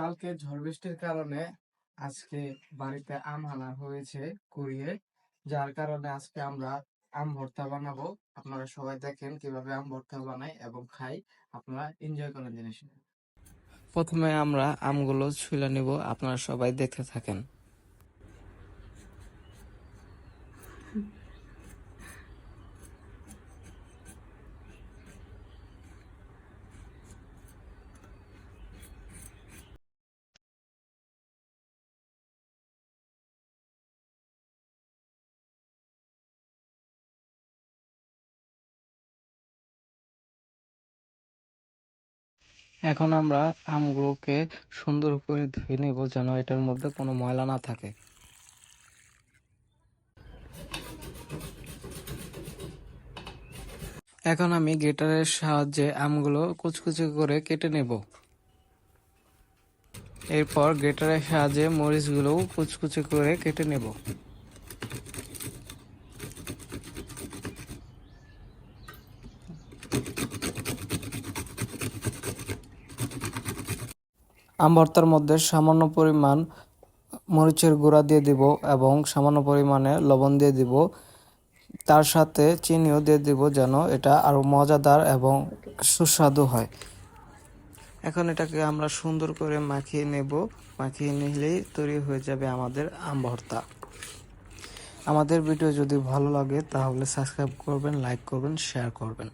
কালকে ঝড় বৃষ্টির কারণে আজকে বাড়িতে আম আনা হয়েছে কুড়িয়ে, যার কারণে আজকে আমরা আম ভর্তা বানাবো। আপনারা সবাই দেখেন কিভাবে আম ভর্তা বানাই এবং খাই। আপনারা এনজয় করেন জিনিসটা। প্রথমে আমরা আমগুলো ছুলে নিব, আপনারা সবাই দেখতে থাকেন। এখন আমরা আমগুলোকে সুন্দর করে ধুয়ে নেব যেন এটার মধ্যে কোনো ময়লা না থাকে। এখন আমি গ্রেটারের সাহায্যে আমগুলো কুচকুচি করে কেটে নেব। এরপর গ্রেটারের সাহায্যে মরিচগুলোও কুচকুচি করে কেটে নেব। আম ভর্তার মধ্যে সামান্য পরিমাণ মরিচের গুঁড়া দিয়ে দিব এবং সামান্য পরিমাণে লবণ দিয়ে দিব। তার সাথে চিনিও দিয়ে দিব যেন এটা আরো মজাদার এবং সুস্বাদু হয়। এখন এটাকে আমরা সুন্দর করে মাখিয়ে নেব। মাখিয়ে নিলেই তৈরি হয়ে যাবে আমাদের আম ভর্তা। আমাদের ভিডিও যদি ভালো লাগে তাহলে সাবস্ক্রাইব করবেন, লাইক করবেন, শেয়ার করবেন।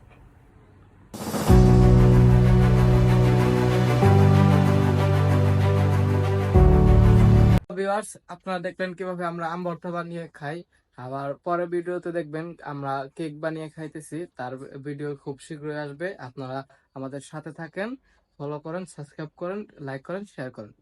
ভিউয়ার্স, আপনারা দেখলেন কিভাবে আমরা আম ভর্তা বানিয়ে খাই। আবার পরের ভিডিওতে দেখবেন আমরা কেক বানিয়ে খাইতেছি। তার ভিডিও খুব শীঘ্রই আসবে। আপনারা আমাদের সাথে থাকেন, ফলো করেন, সাবস্ক্রাইব করেন, লাইক করেন, শেয়ার করেন।